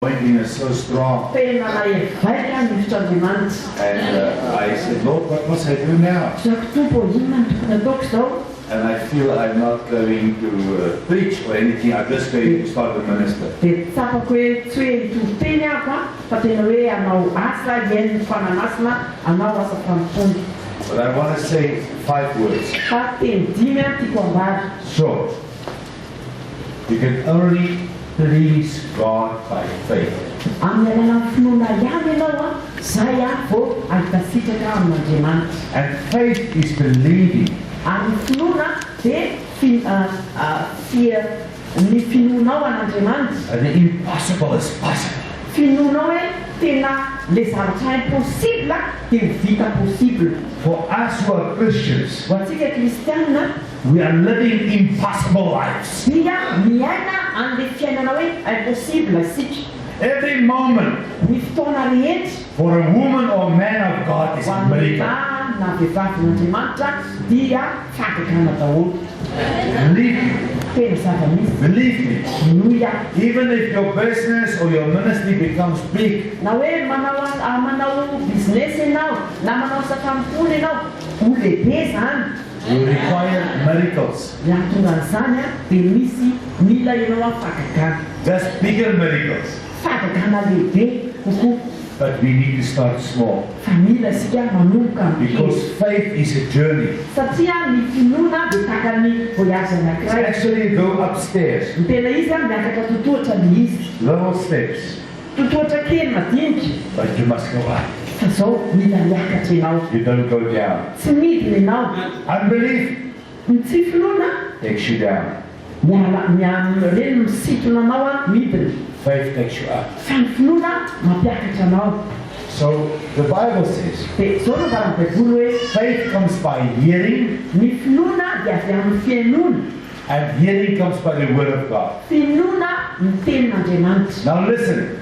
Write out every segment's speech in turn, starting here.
Anointing is so strong. And I said, Lord, what must I do now? And I feel I'm not going to preach or anything. I'm just going to start a minister. But I want to say 5 words. So, you can only please God by faith. And faith is believing. And the impossible is possible. For us who are Christians, we are living impossible lives. Every moment for a woman or man of God is a miracle. Believe me. Even if your business or your ministry becomes big, you require miracles. Just bigger miracles. But we need to start small. Because faith is a journey. So actually go upstairs. Little steps. But you must go up. You don't go down. Unbelief takes you down. Faith takes you up. So the Bible says, faith comes by hearing, and hearing comes by the word of God. Now listen,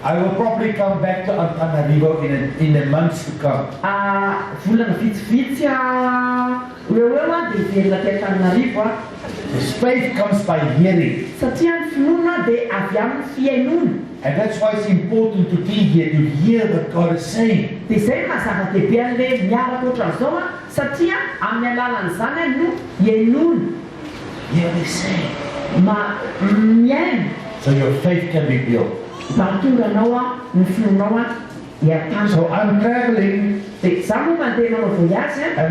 I will probably come back to Antananarivo in the months to come. Faith comes by hearing. And that's why it's important to be here, to hear what God is saying. Hear what He's saying. So your faith can be built. So I'm traveling, and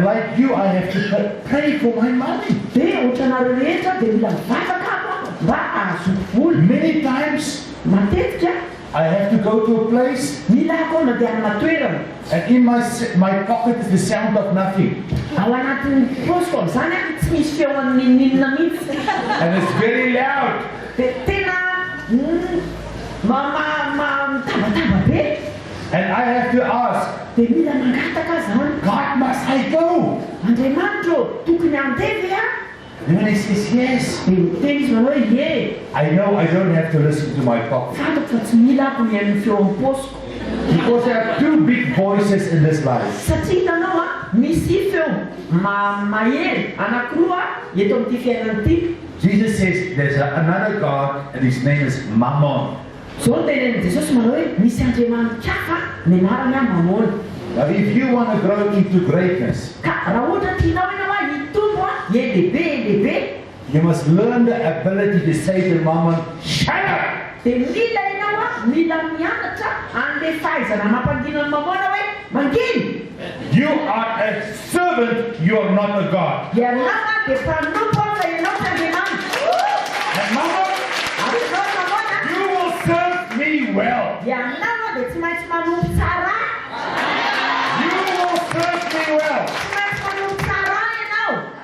like you, I have to pray for my money. Many times, I have to go to a place, and in my pocket is the sound of nothing. And it's very loud. And I have to ask, God, must I go? And when he says yes, I know I don't have to listen to my pocket. Because there are 2 big voices in this life. Jesus says there's another God, and his name is Mammon. Now if you want to grow into greatness, you must learn the ability to say to Mammon, shut up! You are a servant, you are not a God. And Mammon, you will serve me well. You will serve me well.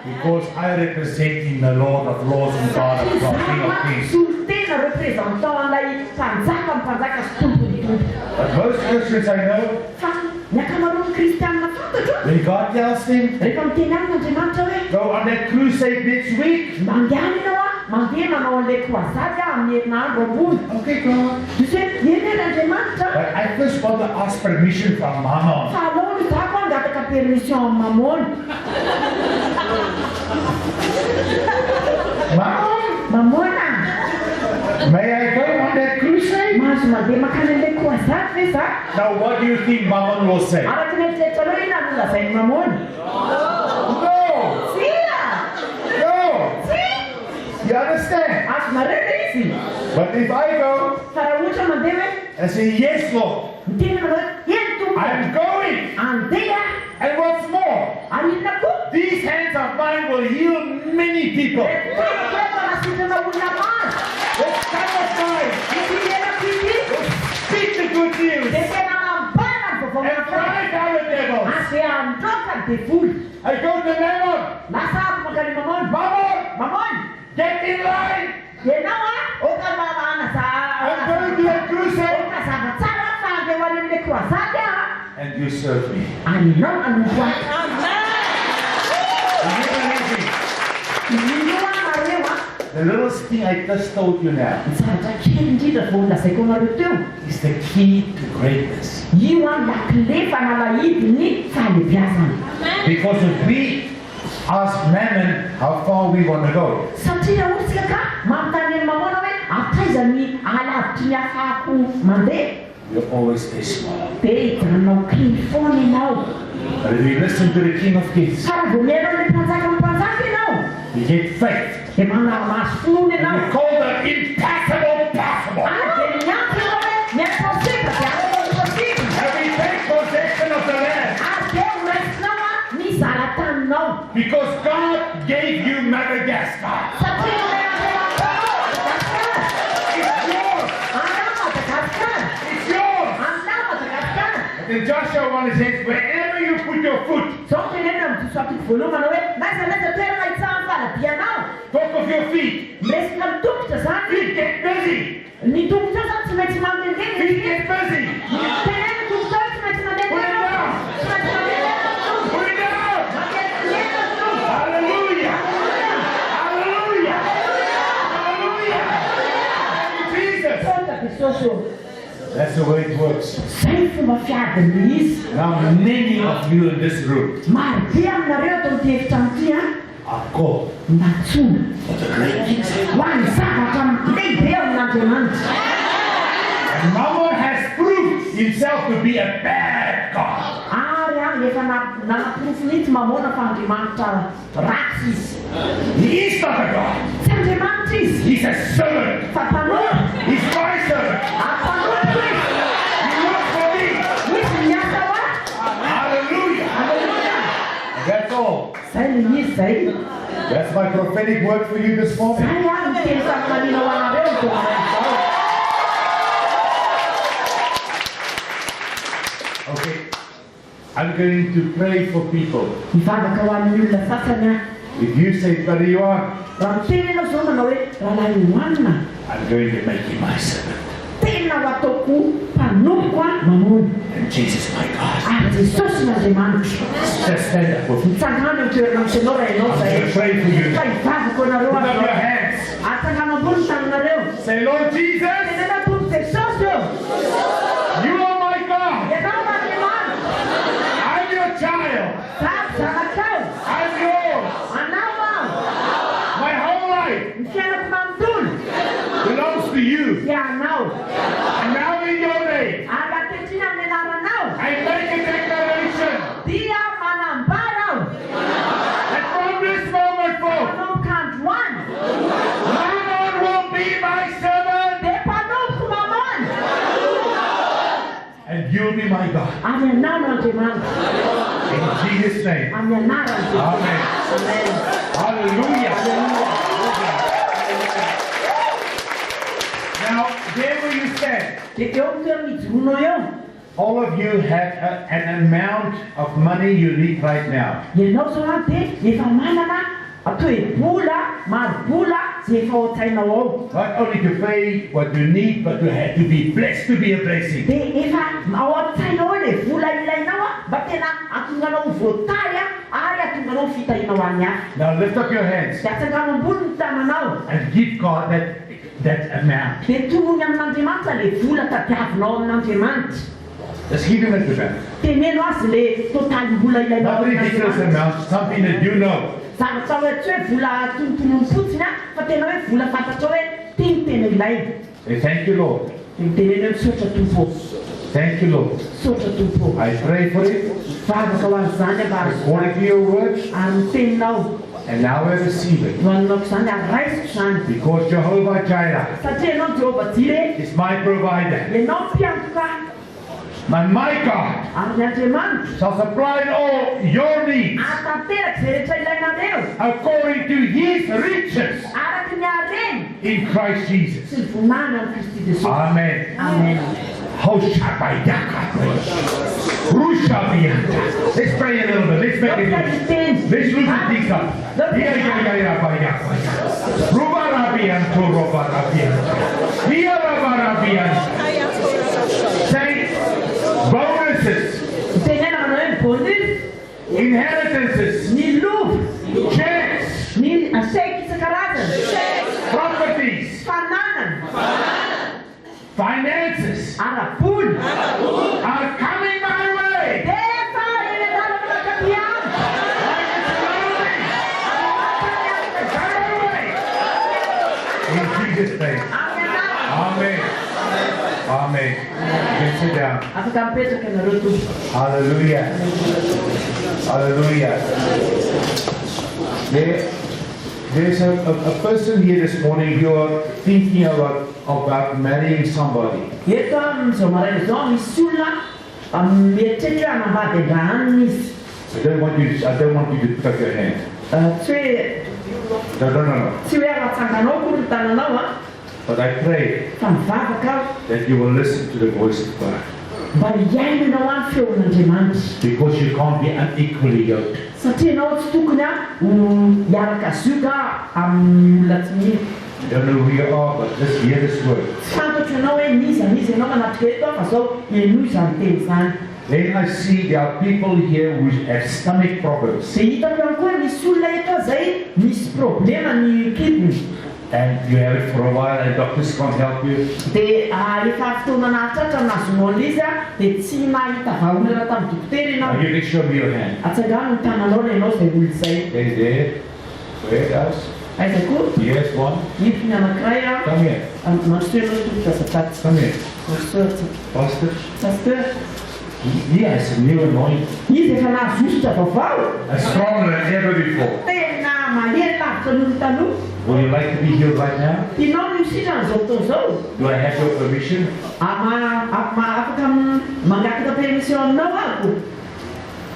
Because I represent the Lord of Lords and God of God, King of Kings. But most Christians I know, when God tells them, go on that crusade next week. Okay, God. But I first want to ask permission from Mammon. Mammon, may I go on that crusade? Mahazo mandeha makany an'ilay croisade ve za? Now what do you think Mammon will say? Araka ny eritreretra aloha ina no lazainy mamony. No! Tsia! No! Tsia! You understand? Azonareo ilay izy. But if I go Fa raha ohatra mandeha hoe and say, yes, Lord, miteny manao hoe eny tompo. I am going. Andeha. And what's more, Ary inona koa? these hands of mine will heal many people. Manasitrana olona maro. This hand of mine Misy lera pity. will speak the good news Dia tena ambara ny vaovao and drive out the devils. Ary androka ny devoly. I go to Mammon. Lasa ako makany mamony. Mammon, Mamony. get in line. Ianao oka I'm going to a crusade. oka zava-tsara fa andeha ho any amin'ilay croisade And you serve me. Ary ianao anompo ahy. The little thing I just told you now Ny zavatra kely indrindra vao lazaiko anareo teo. is the key to greatness. Io lakile fanalahidiny fahalebiazana. Because if we ask Mammon how far we want to go, Satria ohatsika ka manontany eny mamona hoe ataiza ny alavitry ny ahafahako mandeha. you'll always stay small. Dia hijanonao kely foana ianao. But if you listen to the King of Kings, Fa raha vao miainao ilay mpanjaka mpanjaka ianao, you get faith. dia manamaso finoana And ianao. we call the impassable possible. Ary dia miampy ianao hoe ny impossible dia impossible. And we take possession of the land. Ary dia horaisinao ny zara-taninao. Because God gave you Madagascar. Satria ilay Andranobevava Madagasikara. It's yours. Anao Madagasikara. It's yours. Anao Madagasikara. And then Joshua 1 says, wherever you put your foot, Zao ny tenenina amin'ny diso voalohany manao hoe naizanaiza toerana hitsahan'ny faladianao. talk of your feet. Miresaka ny tongotra zany. Feet get busy. Ny tongotra zany tsy maintsy mandehandeha. Feet get busy. Tenenina ny tongotra tsy maintsy mandehandeha. Tsy maintsy mandehandeha. Put it down. Mandehandeha ny tongotra. Hallelujah. Hallelujah. Hallelujah. Jesus. Tonga Jesosy. That's the way it works. Zay ny fomba fiadiny izy. Now many of you in this room Maro be aminareo atao ny efitrano ity are called natsona for the great things. ho an'ny zavatra lehibe ao amin'Andriamanitra. And Mammon has proved himself to be a bad God. Ary efa nanaporofo mihitsy mamona fa Andriamanitra ratsy izy. He is not a God. Tsy Andriamanitra izy. He's a servant. Fa mpanoatra. He's my servant. Mpanoatra izy. He works for me. Misy miasa ho ahy. Hallelujah. Alleluia. And that's all. Zay ny izy zay. That's my prophetic word for you this morning. Zay ary ny teny samanina ho anareo ny toman'izao. Okay. I'm going to pray for people. Mivavaka ho amin'ny olona sasany ahy. If you say, Brother Johann, Raha miteny ianao zao manao hoe rahalahy Ioanina, I'm going to make you my servant. tena ho ataoko mpanompo ahy mamony. And Jesus my God. Ary Jesosy n'Andriamanitra. Just stand up with me. Mitsangana ny toerana misy anao raha ianao I'm zay. going to pray for you. Fa hivavaka anareo Put up your aminao. hands. Atsangana ambony tananareo. Say, Lord Jesus, Tenena tompo Jesosy eo. you are my God. Ianao n'Andriamanitra. I'm your child. Sady zanatrao. I'm yours. Anao aho. My whole life Ny fiainako manontolo. belongs to you. Dia anao. And now in your name, Ary ankehitriny amin'ny anaranao. I make a declaration Dia manambara aho. that from this moment forth, Manomboka androany. Mammon will be my servant Dia mpanompo mamony. and you'll be my God. Ary anao n'Andriamanitra. In Jesus' name. Amin'ny anaran'i Jesosy. Amen. Amen. Hallelujah. Now, there where you stand, Dia eo amin'ny toerana ijoronao eo. all of you have an amount of money you need right now. Ianao zao a dia efa manana toe-bola, maro-bola zay efa ao an-tsainao ao. Not only to pay what you need, but to have to be blessed to be a blessing. Dia efa ao an-tsainao ao ilay vola ilainao a mba tena atonganao ho voatary a ary atonganao ho fitahinao any hafa. Now lift up your hands Dia atsangano ambony ny tananao. and give God that amount. Dia tonony amin'Andriamanitra ilay vola tadiavinao amin'Andriamanitra. Just give him that amount. Teneno azy ilay totalim-bola ilainao Not a ridiculous amount, something that you know. Zavatra hoe tsy hoe vola tonontonony fotsiny a fa tena hoe vola fantatra hoe tiany tena ilay. Say, thank you, Lord. Teneneo misaotra tompo. Thank you, Lord. Misaotra tompo. I pray for it Vavaka ho azy zany according to your word, ary ny teninao. and now I receive it. Noaninako zany ary raisiko zany. Because Jehovah Jireh Satria ianao Jehovah Jireh, is my provider. ianao mpiantoka. And my God Ary ny Andriamanitra shall supply all your needs atanteraka izay rehetra ilainareo. according to his riches Araka ny hareny in Christ Jesus. sy ny vonana ny Kristy Jesosy. Amen. Amen. Let's pray a little bit. Let's make it. Let's lose the things up. Say bonuses, Tenena manao hoe bonus, inheritances, ny lovo, checks, ny chèque isan-karazany, properties, fananana, finances ara-pony. are coming my way. Efa iredala manakaty any. In Jesus' name. Amen. Amen. You can sit down. Afaka mipetraka ianareo tompo. Hallelujah. Hallelujah. There's a person here this morning who are thinking about marrying somebody. Eto amin'izao maraina izao misy olona mieritreritra hoe hanambady andrahanina izy. I don't want you to clap your hand. Tsy hoe No. tsy hoe aratsanganao koa ny tananao a, But I pray fa mivavaka aho that you will listen to the voice of God. mba hiainanao any feon'Andriamanitra. Because you can't be unequally yoked. Satria ianao tsy tokony hiaraka zioka amin'ny olona tsy mino. I don't know who you are, but just hear this word. Tsy fantatro ianao hoe niza ianao manatrika eto fa zao eno izany teny zany. Then I see there are people here who have stomach problems. Dia hitako ihany koa misy olona eto izay misy problema ny kidney. And you have it for a while and doctors can't help you. Dia efa fotoana nahatratra nazonao an'izy a, dia tsy nahita vaholana tamin'ny dokotera Now ianao. you can show me your hand. Atsangano ny tananao na ianao izay olo izay. There. Where else? Aiza koa? Yes, one. Hivy ny anankiray a, Come here. mandrosoenao tomboka azatraty. Come here. Mandrosoatra. Pastor. Pasteur, He has a new anointing. izy efa nahazosotra vaovao. As stronger than ever before. Tena mahery lavitra noho ny taloha. Would you like to be healed right now? Tianao miositra n'izao fotoana izao. Do I have your permission? Afaka mangakita permission aminao ako.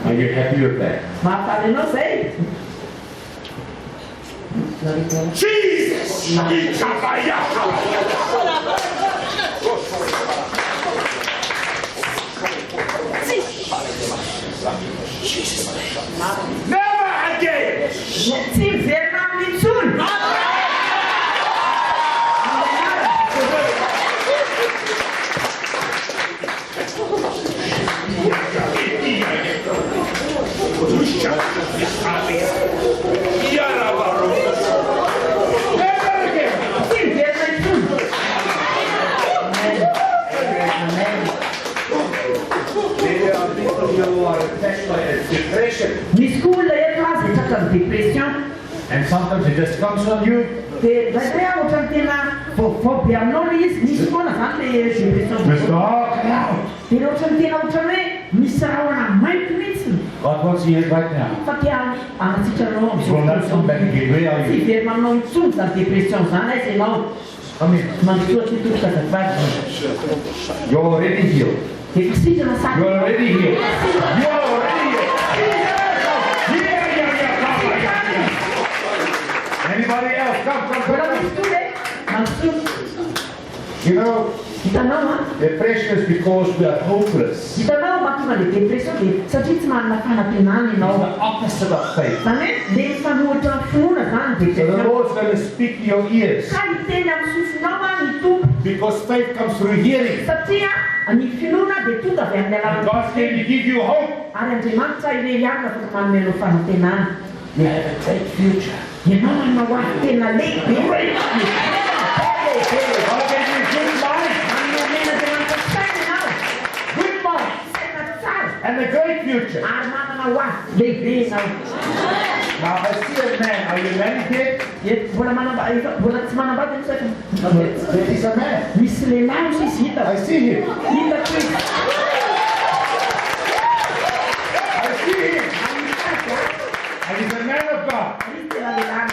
Are you happy with that? Mahafaly anao izay. Jesus! Never again! Tsy miverina amin'intsony. Tsy miverina intsony. There are people who are attacked by a depression. Misy koa olona eto a izay tratra ny depression. And sometimes it just comes on you. Dia ndraindray ohatrany tena vaovao be aminao ilay izy. Misy foana zany ilay depression. Just talk out. Dia ohatrany tena ohatrany hoe misy rahona mainty mihitsy. God wants you here right now. Fa tia anatsitranao It will not come back again. Where are tsy you? very aminao intsony zany depression zany aiza ianao Come here. mandrosoatra itovoka azafady. You're already healed. Efa sitrana sady. You're already healed. You're already healed. Anybody else? Come. Mbola misy toy e mandrosotra. You know, Hitanao a? depression is because we are hopeless. Hitanao mahatonga le depression dia satria tsy manana fanampenana It's ianao. the opposite of faith. Zany hoe le mifanohitra ny finoana zany So the depression. Lord's going to speak to your ears. Ka hiteny amin'ny sofinao a ny tompo. Because faith comes through hearing. Satria ny finoana dia tonga avy amin'ny And alalan'ny God's going to give you hope. ary Andriamanitra ile ihany afaka manome anao fanantenana. You have a great future. Ianao manana ho avy tena lehibe. God gave you good life Manome Andriamanitra saina ianao. good life Saina tsara. and a great future. Ary manana ho avy lehibe ianao. Now I see a man. Are you married yet? Mbola tsy manambady ny saika. There is a man. Misy lehilahy izy hita. I see him. Hitako izy. I see him. And he's a man of God. Izy tena lehilahy.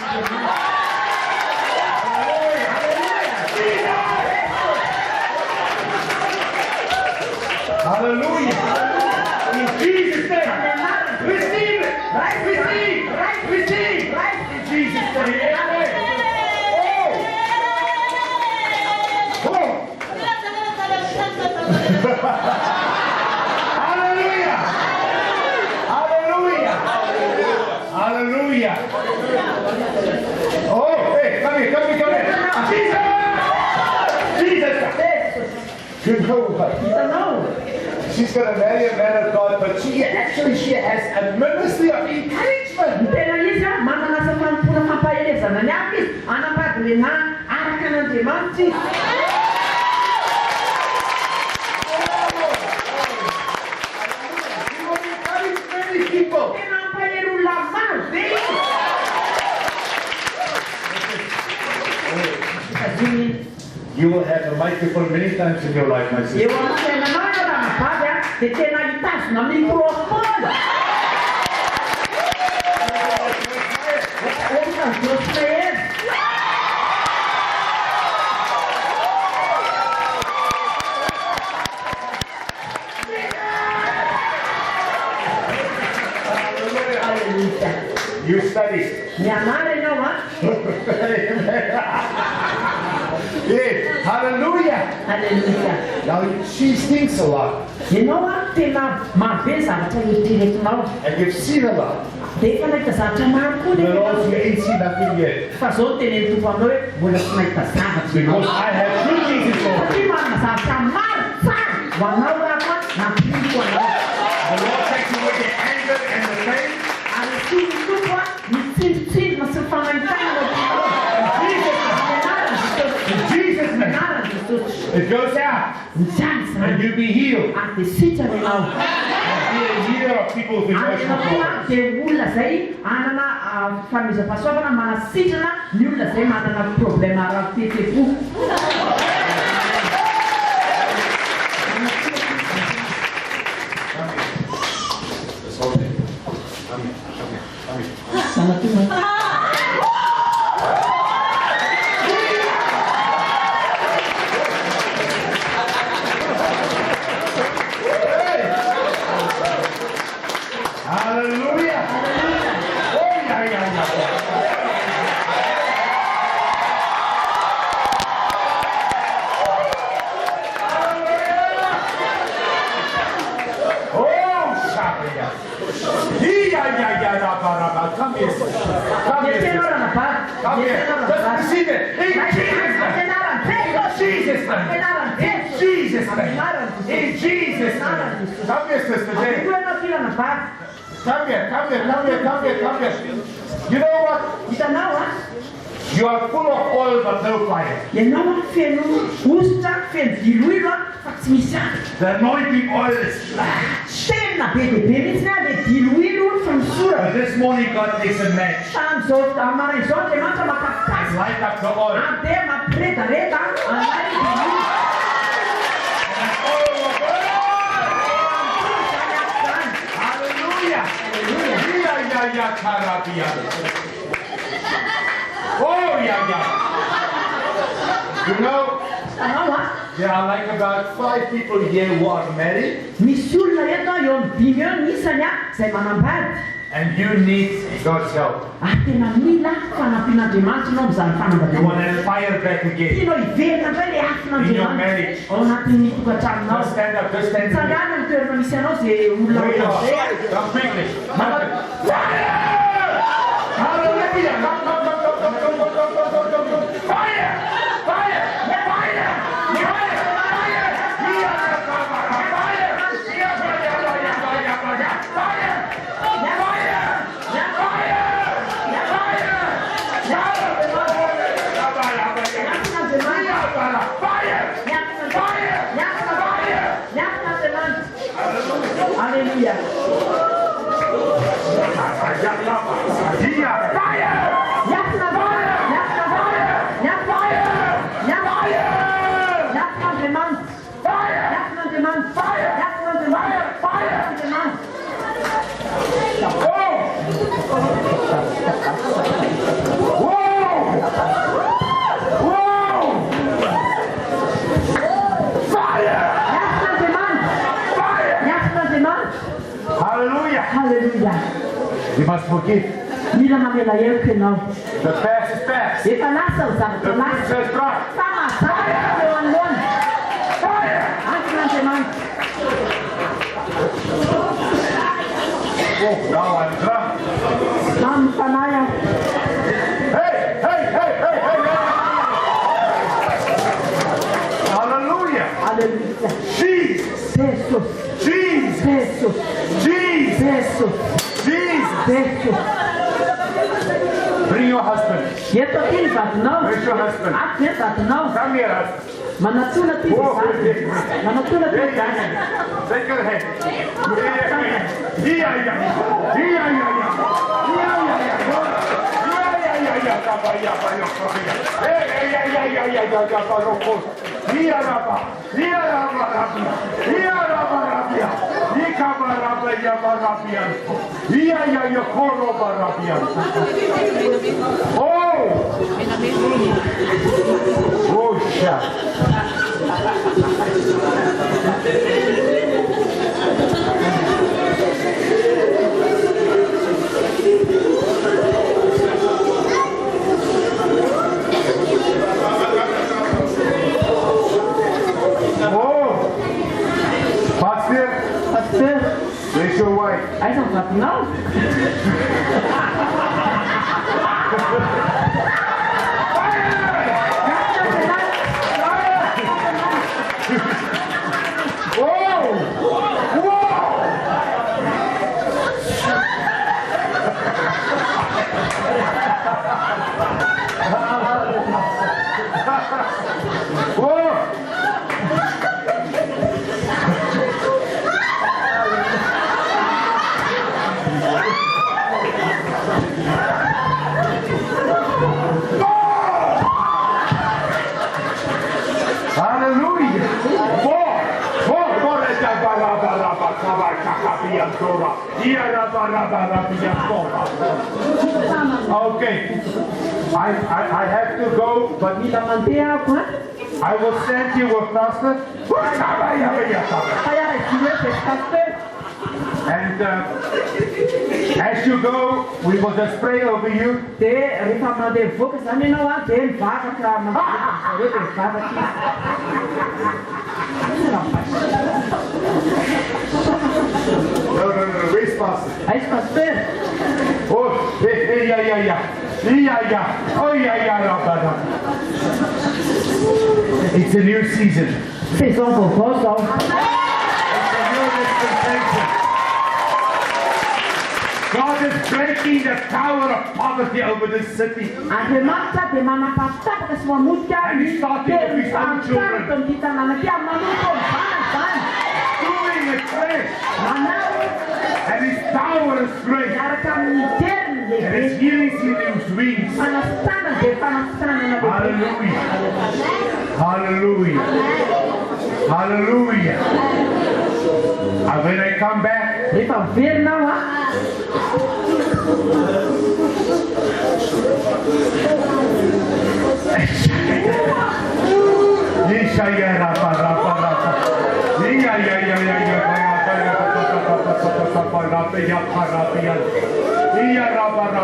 Hallelujah. In Jesus' name. Receive it. Receive. Receive. In Jesus' name. Amen. Oh. Hallelujah. Hallelujah. Hallelujah. Oh, hey, come here. Jesus. You know what? She's going to marry a man of God, but she has a ministry of encouragement. Tena izy manana asa fampona mampahelezana ny hafa izy anambady lehilahy araka an'Andriamanitra izy. You will encourage many people. Tena mampahery olona maro be izy. You will have a microphone many times in your life, my Eo sister. amin'ny fiainanao ianao raha mabady dia tena hitazona mikrofona. Ohatra ny Joseph. You study. Nianara ianao a? Yeah. Hallelujah. Hallelujah. Now she thinks a lot, Ianao a tena marobe zavatra eritreretinao. and you've seen a lot. Dia efa nahita zavatra maro koa But nefa. also you ain't seen nothing yet. Fa zao ny tenen'ny tompo aminao hoe mbola tsy nahita zavatra ianao. Because I have good things for you. Satria manana zavatra maro tsara ho anao raha koa nampiriko anao. The Lord takes away the anger and the pain. Ary tsy ny tompo a mitsindrotsindrona sy ny fanaintana ao In Jesus' name. It goes out. And you be healed. ary dia sitrana ianao. And be a healer of people with Ary emotional ianao koa problems. dia olona zay anana famizam-pahasoavana manasitrana ny olona zay manana problème ara-fihetsem-po. Just hold it. Come here. Hallelujah. Oh, yeah. Come here. Come here. Dia tena ranabady. Come Dia here. tena Just ranabady. receive it. In Jesus' name. In Jesus' name. In Jesus' name. Come here, Sister Jane. Come here. You know what? You are full of oil but no fire. The anointing oil is flat. But this morning God takes a match and light up the oil. And an oil of oil. Hallelujah. Oh, yeah. You know, there are like about 5 people here who are married. And you need God's help. You want to fire back again in your marriage. Just stand up. Just stand up. Where you are. Come quickly. Fire! Hallelujah! Come. Fire! Hallelujah. man. Fire! Jackson the man. Fire! Jackson the man. Oh! Whoa! Whoa! Fire! Jackson the man. Fire! Jackson the man. Hallelujah! Hallelujah. You must forgive. Mila mamela yelkenau. The past is past. Dia panasa usah The future is bright. sama saya lewat lon. Fire! Jackson the man. Oh, now I'm drunk. Nam panaya. Hey, hey, hey, hey, hey, hey! Hallelujah! Hallelujah. Jesus! Jesus. Jesus! Jesus. Jesus! Jesus. Jesus! Jesus. Bring your husband. Dia tu kini pat no. Where's your husband? Aku pat no. Come here, husband. Mana tu nanti Oh, sana. Mana tu nanti Take sana. your head. Here, oh, shit. Pastor, Where's your wife? I don't know. Okay, I have to go, but I will send you a pastor. And as you go, we will just pray over you. No, where's pastor? Oh, yeah. Oh, yeah. It's a new season. It's a new dispensation. God is breaking the power of poverty over this city. And He's starting with His own children. Doing it fresh. And His power is great. And His healing in His wings. Hallelujah. Hallelujah. Hallelujah. And when I come back,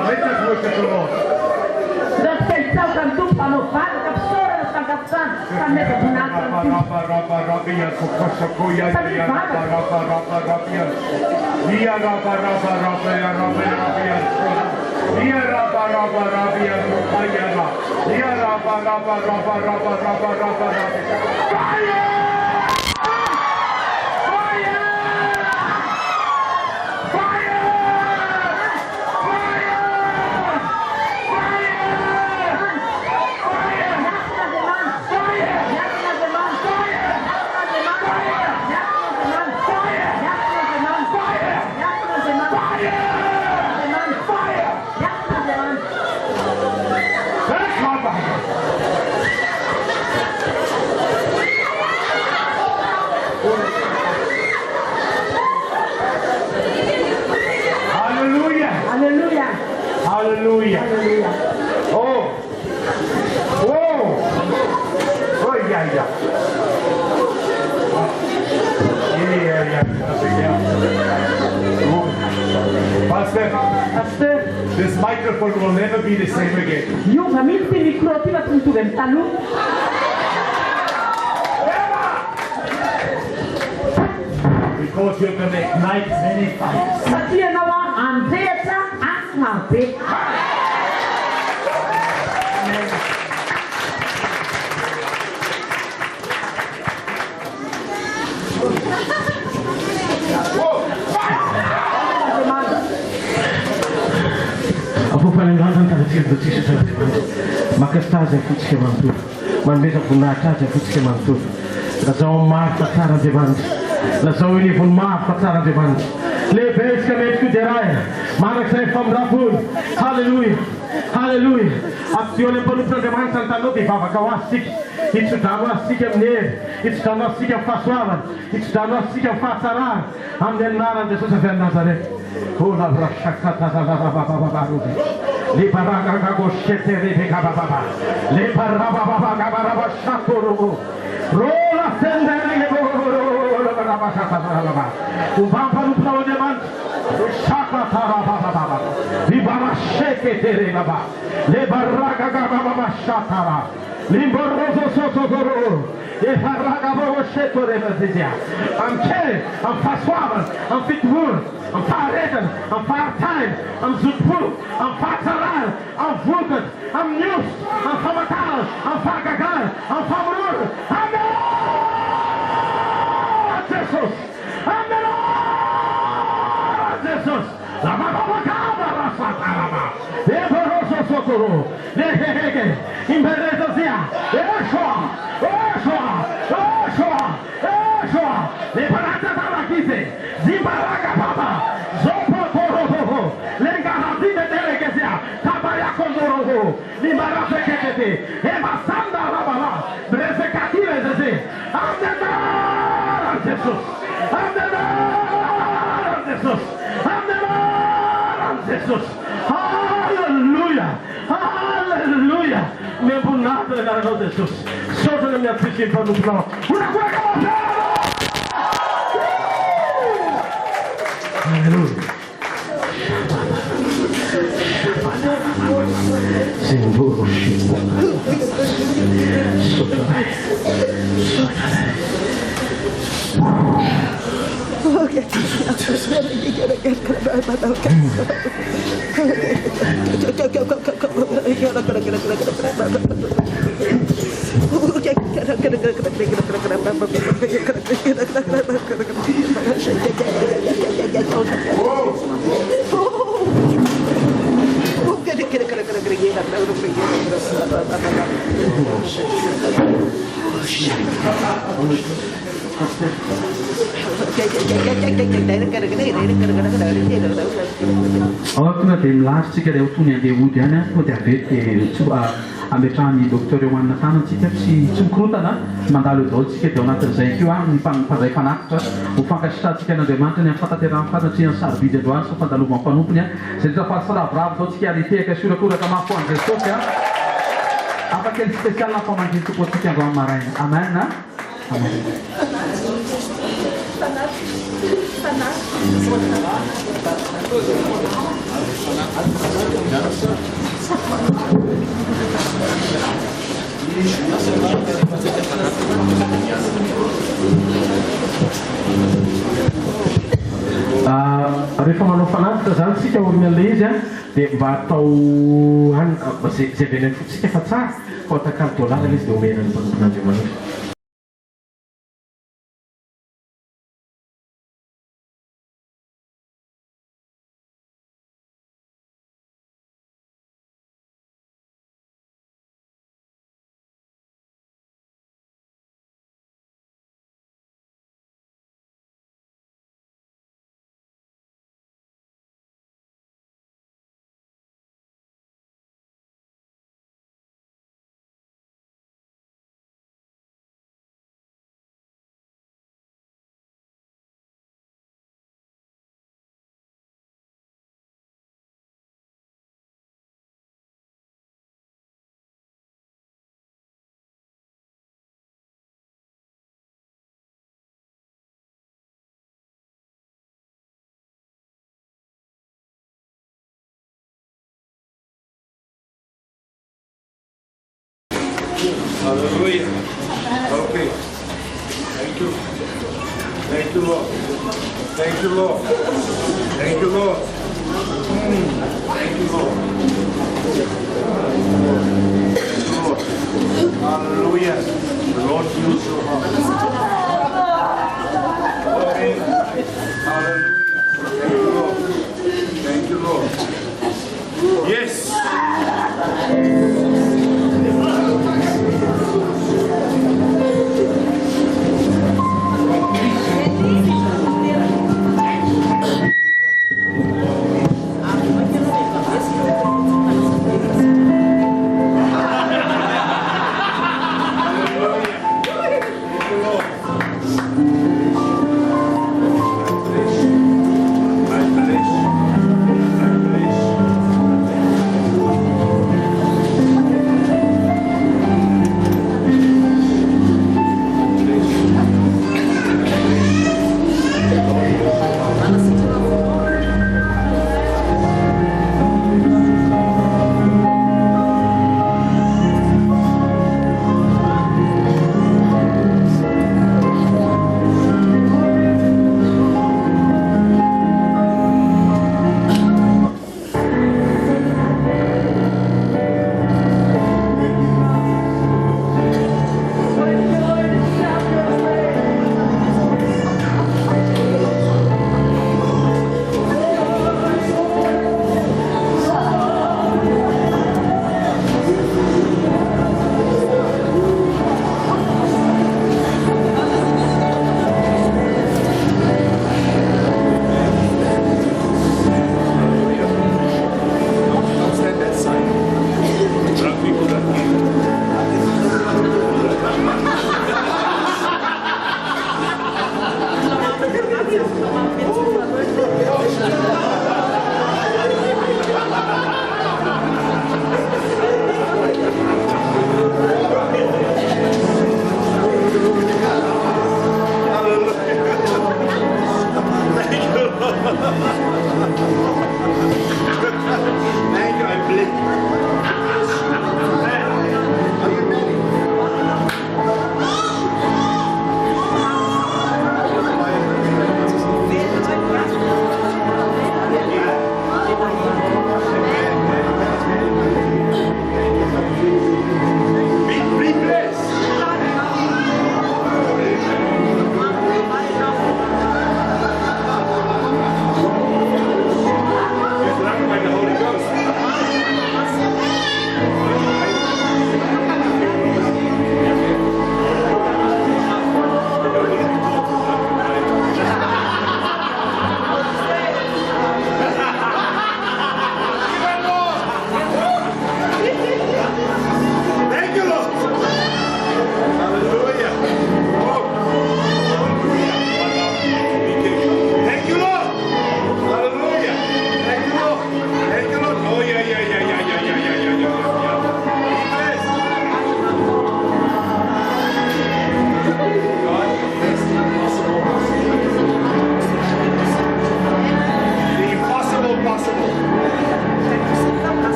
let us worship the Lord. Hallelujah. Oh. Oh. Oh, yeah, yeah. Yeah. Pastor, this microphone will never be the same again. Because you're going to ignite many fires. Apo palinganan taratibu bersih taratibu. Maka saja futsal mantu. Manbeza punata saja futsal mantu. Lazao mar fatara devan. Lazao ini pun mar fatara devan. Le bes kami itu deraya. Marak saya famrapun. Hallelujah. Hallelujah. Aksione pun devan Antananarivo kawasik. Itu damasik yang ner. Itu damasik yang faswaman. Itu damasik yang fasaran. Amden naran Yesus of Nazareth. Hola brashakata barubi. Le baraga goshete rebeka baba. Le baraba baba shakuru. Rola sendere rola baba shakata. Ubamba lupao deman. Shakata baba. Le barasheke baba. Le baraga baba shatara. Limboroso sotoro. I'm carried, I'm persuaded, I'm fitful, I'm parted, I'm part-time, I'm zutful, I'm part-time, I'm voted, I'm news, I'm famatal, I'm fagagal, I'm famurur, I'm the Lord Jesus, I'm the Lord Jesus. La bababakaba rasataraba. Limboroso sotoro. Lehege. Imberezazia. Eshwa. Lebarata tarakise, Zimbaraga baba, Zopo toroho, Lenga hatine delegesia, Tabaya kondoroho, Limbarafe kekete, Ema sanda rabala, Brezekatire zeze, I'm the Lord of Jesus, I'm the Lord of Jesus, I'm the Lord of Jesus, Hallelujah, Hallelujah, Membunata de la Jesus, Soto de minha piscina para o final, una cueca Hallelujah. Semburu shibu. Sotorai. Kuna dem lastsika dia otony andeha ody ihany ko dia avety ametrahany docteur Johann tanantsika tsy mikorotana mandalo eo daholo tsika dia ao anatin'izay keo mpanday fanakitra ho fankasitrahantsika n'Andriamanitra ny am'fataterahany fanatriany sarobidy androany sy fandalovana mpanompony zay trafatsaravoravo dao tsika aritehaka siorakoraka mafy ho an' Jesosy afakely spécial na famanginy tompo atsika androany maraina amen na amen. Rehefa manao fanatitra zany tsika olona le izy dia mba atao zay venany fotsika fa tsara fa atakany dolara izy dia omena ny mpanompon'Andriamanitra. Hallelujah. Okay. Thank you. Thank you, Lord. Thank you, Lord. Thank you, Lord. Thank you, Lord. Thank you, Lord. Hallelujah. The Lord heals your heart. Okay. Hallelujah. Thank you, Lord. Thank you, Lord. Yes.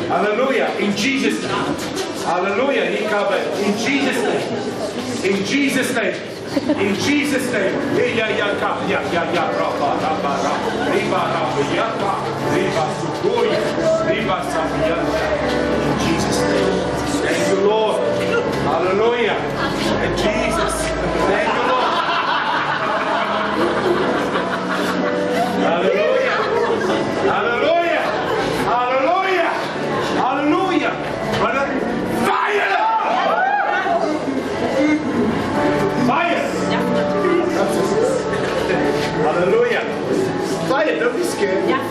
Hallelujah. In Jesus' name. Hallelujah. In Jesus' name. In Jesus' name. In Jesus' name. In Jesus' name. Thank you, Lord. Hallelujah. And Jesus. Thank you, Lord. Hallelujah. Hallelujah. Hallelujah. Hallelujah. Brother, fire! Fire! Hallelujah. Fire, don't be scared.